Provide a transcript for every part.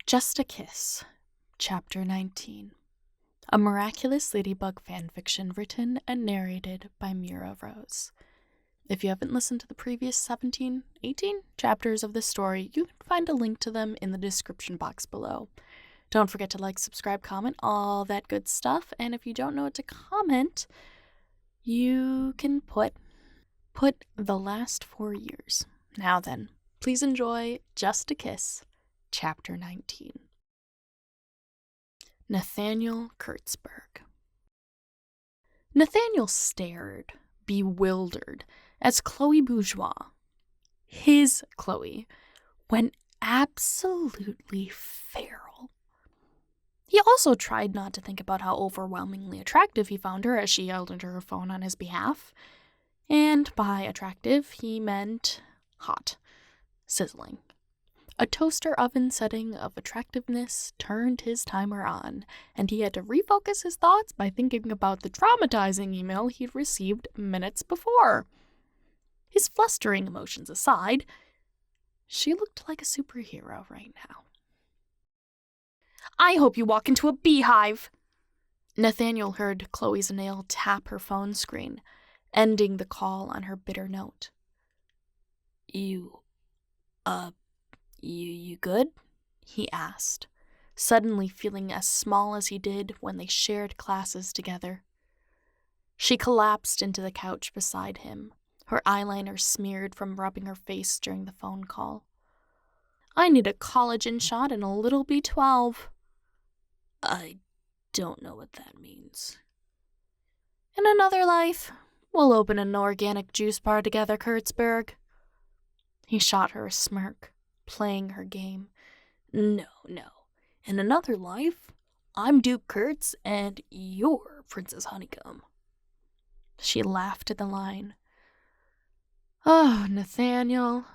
Just a Kiss, Chapter 19. A Miraculous Ladybug Fanfiction written and narrated by Mira Rose. If you haven't listened to the previous 17, 18 chapters of this story, you can find a link to them in the description box below. Don't forget to like, subscribe, comment, all that good stuff. And if you don't know what to comment, you can put the last 4 years. Now then, please enjoy Just a Kiss, Chapter 19. Nathaniel Kurtzberg. Nathaniel stared, bewildered, as Chloe Bourgeois, his Chloe, went absolutely feral. He also tried not to think about how overwhelmingly attractive he found her as she yelled into her phone on his behalf. And by attractive, he meant hot, sizzling. A toaster oven setting of attractiveness turned his timer on, and he had to refocus his thoughts by thinking about the traumatizing email he'd received minutes before. His flustering emotions aside, she looked like a superhero right now. "I hope you walk into a beehive!" Nathaniel heard Chloe's nail tap her phone screen, ending the call on her bitter note. You good?" he asked, suddenly feeling as small as he did when they shared classes together. She collapsed into the couch beside him, her eyeliner smeared from rubbing her face during the phone call. "I need a collagen shot and a little B12. I don't know what that means. In another life, we'll open an organic juice bar together, Kurtzberg." He shot her a smirk, playing her game. No. In another life, I'm Duke Kurtz and you're Princess Honeycomb." She laughed at the line. "Oh, Nathaniel."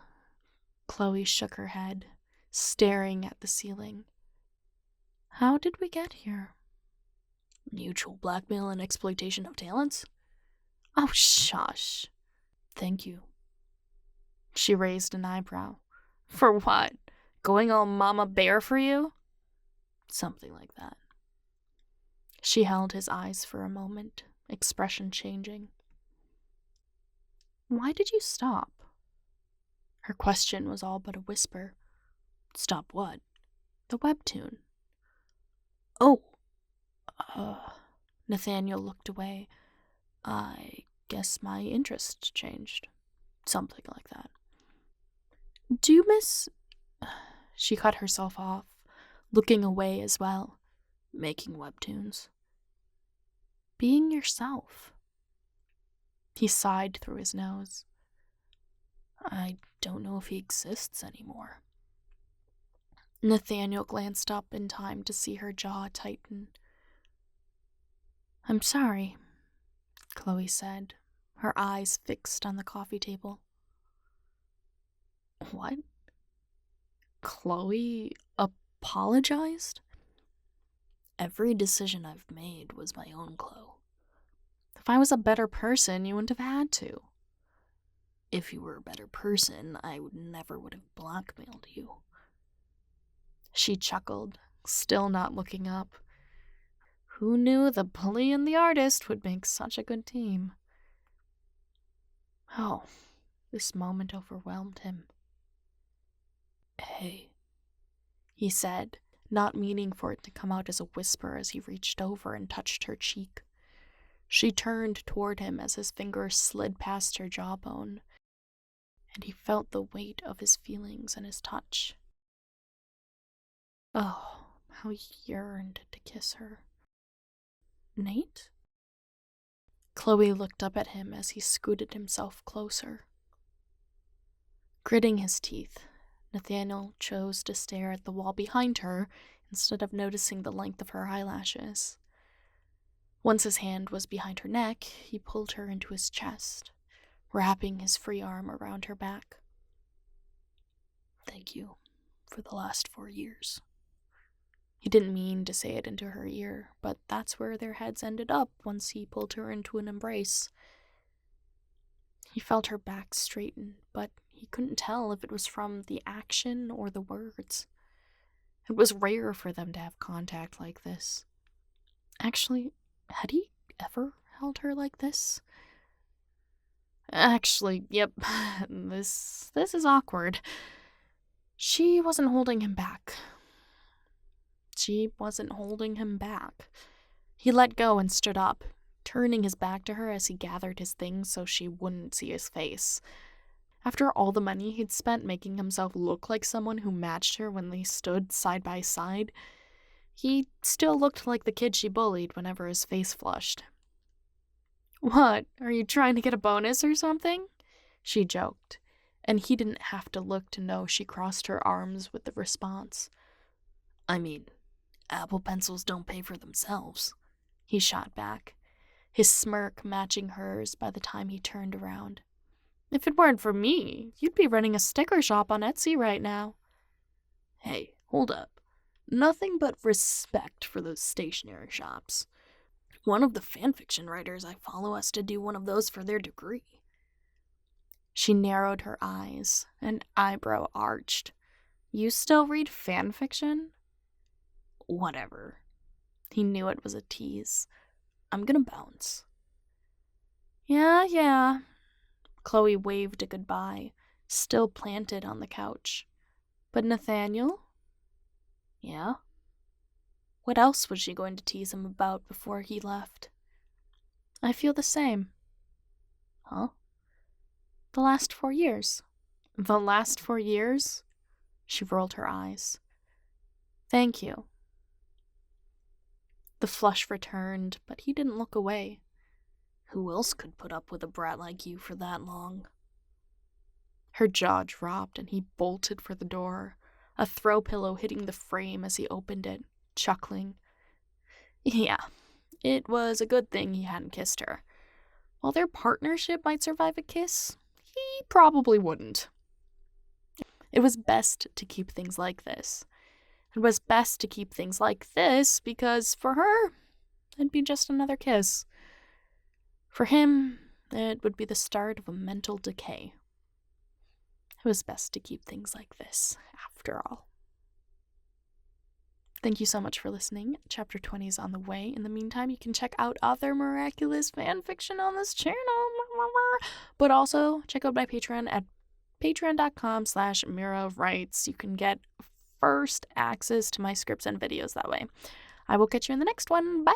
Chloe shook her head, staring at the ceiling. "How did we get here?" "Mutual blackmail and exploitation of talents." "Oh, shush." "Thank you." She raised an eyebrow. "For what? Going all mama bear for you?" "Something like that." She held his eyes for a moment, expression changing. "Why did you stop?" Her question was all but a whisper. "Stop what?" "The webtoon." "Oh. Nathaniel looked away. "I guess my interest changed. Something like that." "Do you miss—" She cut herself off, looking away as well. "Making webtoons." "Being yourself." He sighed through his nose. "I don't know if he exists anymore." Nathaniel glanced up in time to see her jaw tighten. "I'm sorry," Chloe said, her eyes fixed on the coffee table. "What? Chloe apologized?" "Every decision I've made was my own, Chloe." "If I was a better person, you wouldn't have had to." "If you were a better person, I never would have blackmailed you." She chuckled, still not looking up. Who knew the bully and the artist would make such a good team? Oh, this moment overwhelmed him. "Hey," he said, not meaning for it to come out as a whisper as he reached over and touched her cheek. She turned toward him as his fingers slid past her jawbone, and he felt the weight of his feelings in his touch. Oh, how he yearned to kiss her. "Nate?" Chloe looked up at him as he scooted himself closer. Gritting his teeth, Nathaniel chose to stare at the wall behind her instead of noticing the length of her eyelashes. Once his hand was behind her neck, he pulled her into his chest, wrapping his free arm around her back. "Thank you for the last 4 years." He didn't mean to say it into her ear, but that's where their heads ended up once he pulled her into an embrace. He felt her back straighten, but he couldn't tell if it was from the action or the words. It was rare for them to have contact like this. Actually, had he ever held her like this? Actually, yep, this is awkward. She wasn't holding him back. She wasn't holding him back. He let go and stood up, turning his back to her as he gathered his things so she wouldn't see his face. After all the money he'd spent making himself look like someone who matched her when they stood side by side, he still looked like the kid she bullied whenever his face flushed. "What, are you trying to get a bonus or something?" she joked, and he didn't have to look to know she crossed her arms with the response. "I mean, Apple pencils don't pay for themselves," he shot back, his smirk matching hers by the time he turned around. "If it weren't for me, you'd be running a sticker shop on Etsy right now." "Hey, hold up. Nothing but respect for those stationery shops. One of the fanfiction writers I follow has to do one of those for their degree." She narrowed her eyes, an eyebrow arched. "You still read fanfiction?" "Whatever." He knew it was a tease. "I'm gonna bounce." Yeah. Chloe waved a goodbye, still planted on the couch. "But Nathaniel?" "Yeah?" What else was she going to tease him about before he left? "I feel the same." "Huh?" "The last 4 years." "The last 4 years?" She rolled her eyes. "Thank you." The flush returned, but he didn't look away. "Who else could put up with a brat like you for that long?" Her jaw dropped and he bolted for the door, a throw pillow hitting the frame as he opened it, chuckling. Yeah, it was a good thing he hadn't kissed her. While their partnership might survive a kiss, he probably wouldn't. It was best to keep things like this. It was best to keep things like this because, for her, it'd be just another kiss. For him, it would be the start of a mental decay. It was best to keep things like this, after all. Thank you so much for listening. Chapter 20 is on the way. In the meantime, you can check out other Miraculous fanfiction on this channel. But also, check out my Patreon at patreon.com/MiraWrites. You can get first access to my scripts and videos that way. I will catch you in the next one. Bye!